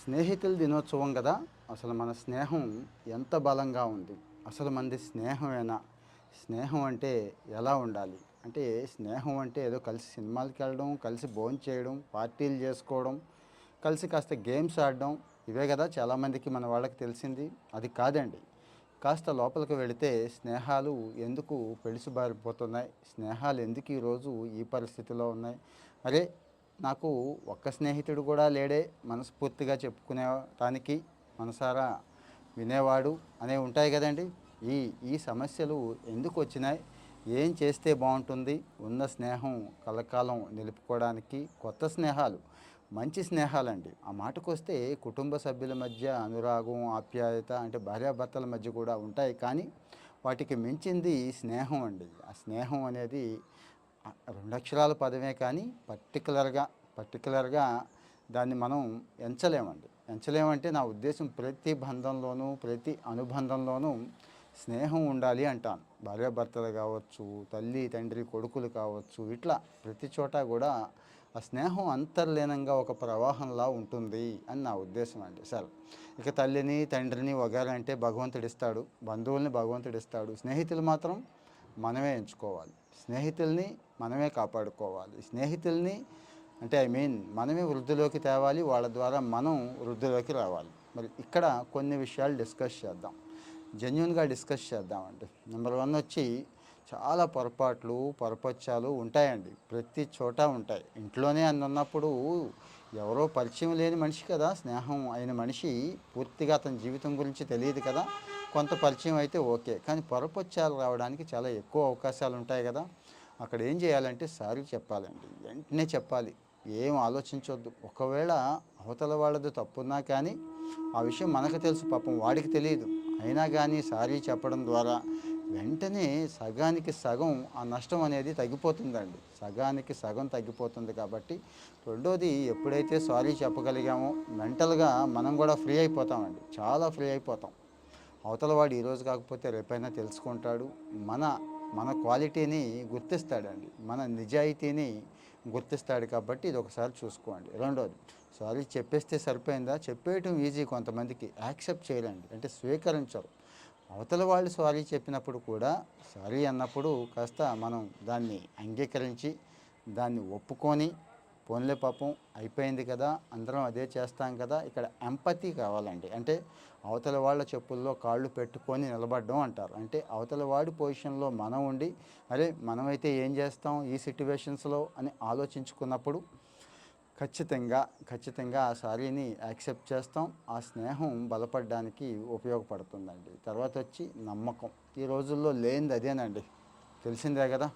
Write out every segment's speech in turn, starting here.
స్నేహితుల దినోత్సవం కదా! అసలు మన స్నేహం ఎంత బలంగా ఉంది? అసలు మనది స్నేహమేనా? స్నేహం అంటే ఎలా ఉండాలి? అంటే స్నేహం అంటే ఏదో కలిసి సినిమాలకెళ్ళడం, కలిసి భోంచేయడం, పార్టీలు చేసుకోవడం, కలిసి కాస్త గేమ్స్ ఆడడం ఇవే గదా! చాలామందికి మన వాళ్ళకి తెలిసింది. అది కాదండి. కాస్త లోపలికి వెళితే స్నేహాలు ఎందుకు పెడుసుబారిపోతున్నాయి? స్నేహాలు ఎందుకు ఈరోజు ఈ పరిస్థితిలో ఉన్నాయి? అరే! నాకు ఒక్క స్నేహితుడు కూడా లేడే మనస్ఫూర్తిగా చెప్పుకునేటానికి, మనసారా వినేవాడు అనేవి ఉంటాయి కదండీ! ఈ ఈ సమస్యలు ఎందుకు వచ్చినాయి? ఏం చేస్తే బావుంటుంది? ఉన్న స్నేహం కలకాలం నిలుపుకోవడానికి కొత్త స్నేహాలు, మంచి స్నేహాలండి. ఆ మాటకొస్తే కుటుంబ సభ్యుల మధ్య అనురాగం, ఆప్యాయత అంటే భార్యాభర్తల మధ్య కూడా ఉంటాయి. కానీ వాటికి మించింది స్నేహం అండి. ఆ స్నేహం అనేది 2 అక్షరాల పదమే కానీ పర్టిక్యులర్‌గా దాన్ని మనం ఎంచలేమండి. ఎంచలేమంటే నా ఉద్దేశ్యం ప్రతి బంధంలోనూ, ప్రతి అనుబంధంలోనూ స్నేహం ఉండాలి అంటాను. భార్యాభర్తలు కావచ్చు, తల్లి, తండ్రి, కొడుకులు కావచ్చు, ఇట్లా ప్రతి చోట గూడా ఆ స్నేహం అంతర్లీనంగా ఒక ప్రవాహంలా ఉంటుంది అని నా ఉద్దేశం అండి. సరే. ఇక తల్లిని, తండ్రిని వగారంటే భగవంతుడిస్తాడు. బంధువుల్ని భగవంతుడిస్తాడు. స్నేహితులు మాత్రం మనమే ఎంచుకోవాలి. స్నేహితుల్ని మనమే కాపాడుకోవాలి. స్నేహితుల్ని అంటే మనమే వృద్ధిలోకి తేవాలి. వాళ్ళ ద్వారా మనం వృద్ధిలోకి రావాలి. మరి ఇక్కడ కొన్ని విషయాలు డిస్కస్ చేద్దాం. జెన్యూన్‌గా డిస్కస్ చేద్దామండి. నెంబర్ 1 వచ్చి చాలా పొరపచ్చాలు ఉంటాయండి. ప్రతి చోట ఉంటాయి. ఇంట్లోనే అన్నున్నప్పుడు ఎవరో పరిచయం లేని మనిషి కదా! స్నేహం అయిన మనిషి పూర్తిగా అతని జీవితం గురించి తెలీదు కదా! కొంత పరిచయం అయితే ఓకే. కానీ పొరపచ్చాలు రావడానికి చాలా ఎక్కువ అవకాశాలు ఉంటాయి గదా! అక్కడ ఏం చేయాలంటే సారీ చెప్పాలండి. వెంటనే చెప్పాలి. ఏం ఆలోచించొద్దు. ఒకవేళ అవతల వాళ్ళది తప్పున్నా కానీ ఆ విషయం మనకు తెలుసు, పాపం వాడికి తెలీదు. అయినా గానీ సారీ చెప్పడం ద్వారా వెంటనే సగానికి సగం ఆ నష్టం అనేది తగ్గిపోతుందండి. సగానికి సగం తగ్గిపోతుంది కాబట్టి రెండోది ఎప్పుడైతే సారీ చెప్పగలిగామో మెంటల్‌గా మనం గూడా ఫ్రీ అయిపోతామండి. చాలా ఫ్రీ అయిపోతాం. అవతల వాడు ఈరోజు కాకపోతే రేపైనా తెలుసుకుంటాడు. మన మన క్వాలిటీని గుర్తిస్తాడండి. మన నిజాయితీని గుర్తిస్తాడు కాబట్టి ఇదొకసారి చూసుకోండి. రెండోది సారీ చెప్పేస్తే సరిపోయిందా? చెప్పేయటం ఈజీ కొంతమందికి. యాక్సెప్ట్ చేయరండి. అంటే స్వీకరించరు. అవతల వాళ్ళు సారీ చెప్పినప్పుడు కూడా సారీ అన్నప్పుడు కాస్త మనం దాన్ని అంగీకరించి, దాన్ని ఒప్పుకొని పోన్లే పాపం అయిపోయింది కదా! అందరం అదే చేస్తాం కదా! ఇక్కడ ఎంపతి కావాలండి. అంటే అవతల వాళ్ళ చెప్పుల్లో కాళ్ళు పెట్టుకొని నిలబడడం అంటారు. అంటే అవతల వాడి పొజిషన్‌లో మనం ఉండి, అరే! మనమైతే ఏం చేస్తాం ఈ సిట్యుయేషన్స్‌లో అని ఆలోచించుకున్నప్పుడు ఖచ్చితంగా, ఖచ్చితంగా ఆ సారీని యాక్సెప్ట్ చేస్తాం. ఆ స్నేహం బలపడడానికి ఉపయోగపడుతుందండి. తర్వాతొచ్చి నమ్మకం. ఈ రోజుల్లో లేనిది అదేనండి. తెలిసిందే గదా!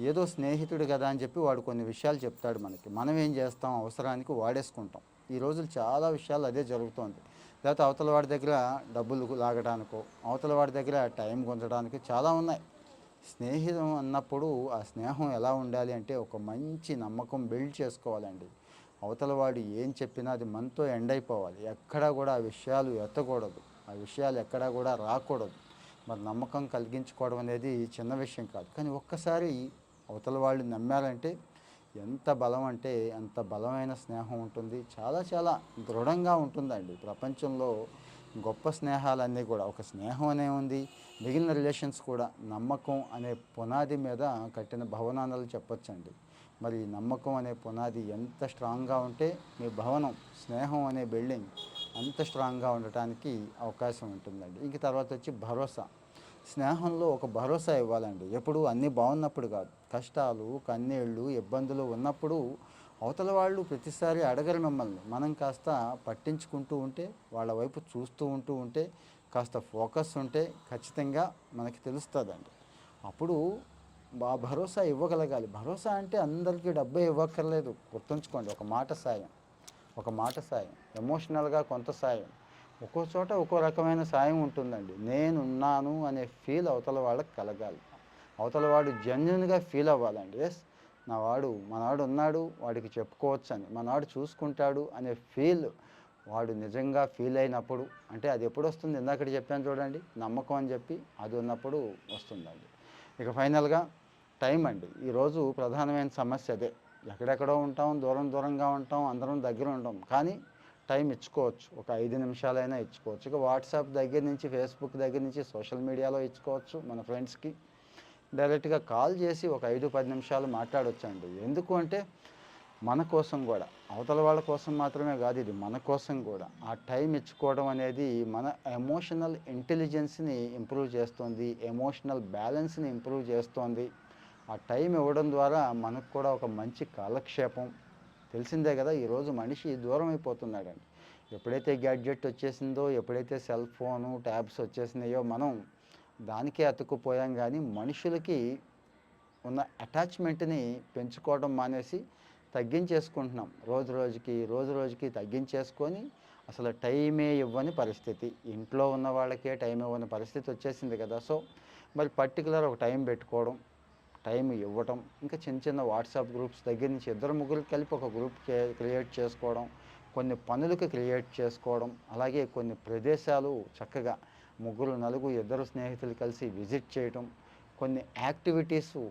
ఏదో స్నేహితుడు గదా అని చెప్పి వాడు కొన్ని విషయాలు చెప్తాడు మనకి. మనం ఏం చేస్తాం అవసరానికి వాడేసుకుంటాం. ఈ రోజులు చాలా విషయాల్లో అదే జరుగుతోంది. లేతే అవతల వాడి దగ్గర డబ్బులు లాగడానికో, అవతల వాడి దగ్గర టైం గుంజడానికి చాలా ఉన్నాయి. స్నేహితం అన్నప్పుడు ఆ స్నేహం ఎలా ఉండాలి అంటే ఒక మంచి నమ్మకం బిల్డ్ చేసుకోవాలండి. అవతల వాడు ఏం చెప్పినా అది మనతో ఎండ్ అయిపోవాలి. ఎక్కడా కూడా ఆ విషయాలు ఎత్తకూడదు. ఆ విషయాలు ఎక్కడా కూడా రాకూడదు. మరి నమ్మకం కలిగించుకోవడం అనేది చిన్న విషయం కాదు. కానీ ఒక్కసారి అవతల వాళ్ళు నమ్మారంటే ఎంత బలం అంటే అంత బలమైన స్నేహం ఉంటుంది. చాలా చాలా దృఢంగా ఉంటుందండి. ప్రపంచంలో గొప్ప స్నేహాలన్నీ కూడా ఒక స్నేహం అనే ఉంది. మిగిలిన రిలేషన్స్ కూడా నమ్మకం అనే పునాది మీద కట్టిన భవనాలు చెప్పొచ్చండి. మరి ఈ నమ్మకం అనే పునాది ఎంత స్ట్రాంగ్‌గా ఉంటే మీ భవనం, స్నేహం అనే బిల్డింగ్ అంత స్ట్రాంగ్‌గా ఉండటానికి అవకాశం ఉంటుందండి. ఇంక తర్వాత వచ్చి భరోసా. స్నేహంలో ఒక భరోసా ఇవ్వాలండి. ఎప్పుడు అన్నీ బాగున్నప్పుడు కాదు. కష్టాలు, కన్నీళ్ళు, ఇబ్బందులు ఉన్నప్పుడు అవతల వాళ్ళు ప్రతిసారి అడగరు మిమ్మల్ని. మనం కాస్త పట్టించుకుంటూ ఉంటే, వాళ్ళ వైపు చూస్తూ ఉంటే, కాస్త ఫోకస్ ఉంటే ఖచ్చితంగా మనకి తెలుస్తదండి. అప్పుడు భరోసా ఇవ్వగలగాలి. భరోసా అంటే అందరికీ డబ్బే ఇవ్వక్కర్లేదు. గుర్తుంచుకోండి. ఒక మాట సాయం, ఎమోషనల్‌గా కొంత సాయం. ఒక్కో చోట ఒక్కో రకమైన సాయం ఉంటుందండి. నేనున్నాను అనే ఫీల్ అవతల వాళ్ళకి కలగాలి. అవతల వాడు జెన్యూన్‌గా ఫీల్ అవ్వాలండి. యెస్, మనవాడు ఉన్నాడు, వాడికి చెప్పుకోవచ్చని. మనవాడు చూసుకుంటాడు అనే ఫీల్ వాడు నిజంగా ఫీల్ అయినప్పుడు, అంటే అది ఎప్పుడొస్తుంది? ఇందాకడ చెప్పాను చూడండి. నమ్మకం అని చెప్పి అది ఉన్నప్పుడు వస్తుందండి. ఇక ఫైనల్‌గా టైం అండి. ఈరోజు ప్రధానమైన సమస్య అదే. ఎక్కడెక్కడో ఉంటాం, దూరంగా ఉంటాం, అందరం దగ్గర ఉండం. కానీ టైం ఇచ్చుకోవచ్చు. ఒక 5 నిమిషాలైనా ఇచ్చుకోవచ్చు. ఇక వాట్సాప్ దగ్గర నుంచి, ఫేస్‌బుక్ దగ్గర నుంచి సోషల్ మీడియాలో ఇచ్చుకోవచ్చు మన ఫ్రెండ్స్‌కి. డైరెక్ట్‌గా కాల్ చేసి ఒక 5, 10 నిమిషాలు మాట్లాడొచ్చండి. ఎందుకు అంటే మన కోసం గూడా. అవతల వాళ్ళ కోసం మాత్రమే గాదు ఇది. మన కోసం గూడా. ఆ టైం ఇచ్చుకోవడం అనేది మన ఎమోషనల్ ఇంటెలిజెన్స్‌ని ఇంప్రూవ్ చేస్తుంది. ఎమోషనల్ బ్యాలెన్స్‌ని ఇంప్రూవ్ చేస్తోంది. ఆ టైం ఇవ్వడం ద్వారా మనకు కూడా ఒక మంచి కాలక్షేపం. తెలిసిందే గదా! ఈరోజు మనిషి దూరం అయిపోతున్నాడండి. ఎప్పుడైతే గ్యాడ్జెట్ వచ్చేసిందో, ఎప్పుడైతే సెల్ ఫోను, ట్యాబ్స్ వచ్చేసినాయో మనం దానికే అతుక్కుపోయాం గానీ, మనుషులకి ఉన్న అటాచ్‌మెంట్‌ని పెంచుకోవడం మానేసి తగ్గించేసుకుంటున్నాం. రోజు రోజుకి తగ్గించేసుకొని అసలు టైమే ఇవ్వని పరిస్థితి. ఇంట్లో ఉన్న వాళ్ళకే టైం ఇవ్వని పరిస్థితి వచ్చేసింది కదా! సో, మరి పర్టిక్యులర్ ఒక టైం పెట్టుకోవడం, టైం ఇవ్వటం, ఇంకా చిన్న చిన్న వాట్సాప్ గ్రూప్స్ దగ్గర నుంచి ఇద్దరు ముగ్గురు కలిపి ఒక గ్రూప్ క్రియేట్ చేసుకోవడం, కొన్ని పనులకి క్రియేట్ చేసుకోవడం, అలాగే కొన్ని ప్రదేశాలు చక్కగా ముగ్గురు, నలుగురు, ఇద్దరు స్నేహితులు కలిసి విజిట్ చేయటం, కొన్ని యాక్టివిటీసు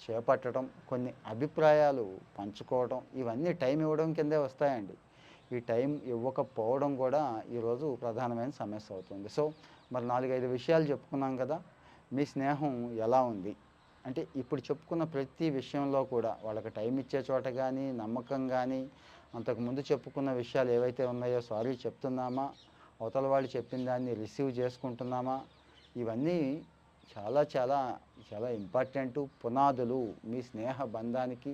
చేపట్టడం, కొన్ని అభిప్రాయాలు పంచుకోవడం, ఇవన్నీ టైం ఇవ్వడం కిందే వస్తాయండి. ఈ టైం ఇవ్వకపోవడం కూడా ఈరోజు ప్రధానమైన సమస్య అవుతుంది. సో, మరి 4, 5 విషయాలు చెప్పుకున్నాం కదా! మీ స్నేహం ఎలా ఉంది? అంటే ఇప్పుడు చెప్పుకున్న ప్రతి విషయంలో కూడా వాళ్ళకి టైం ఇచ్చే చోట గానీ, నమ్మకం గానీ, అంతకుముందు చెప్పుకున్న విషయాలు ఏవైతే ఉన్నాయో సారీ చెప్తున్నామా? అవతల వాళ్ళు చెప్పిన దాన్ని రిసీవ్ చేసుకుంటున్నామా? ఇవన్నీ చాలా చాలా చాలా ఇంపార్టెంటు పునాదులు. మీ స్నేహ బంధానికి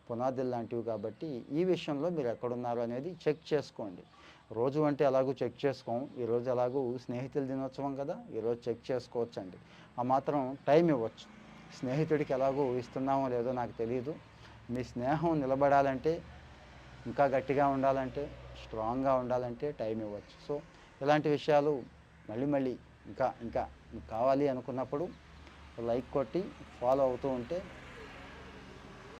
పునాదులు లాంటివి కాబట్టి, ఈ విషయంలో మీరు ఎక్కడున్నారు అనేది చెక్ చేసుకోండి. రోజు అంటే ఎలాగో చెక్ చేసుకోం. ఈరోజు ఎలాగో స్నేహితుల దినోత్సవం కదా! ఈరోజు చెక్ చేసుకోవచ్చండి. ఆ మాత్రం టైం ఇవ్వచ్చు. స్నేహితుడికి ఎలాగో ఇస్తున్నామో లేదో నాకు తెలీదు. మీ స్నేహం నిలబడాలంటే, ఇంకా గట్టిగా ఉండాలంటే, స్ట్రాంగ్‌గా ఉండాలంటే టైం ఇవ్వచ్చు. సో, ఇలాంటి విషయాలు మళ్ళీ ఇంకా ఇంకా మీకు కావాలి అనుకున్నప్పుడు లైక్ కొట్టి ఫాలో అవుతూ ఉంటే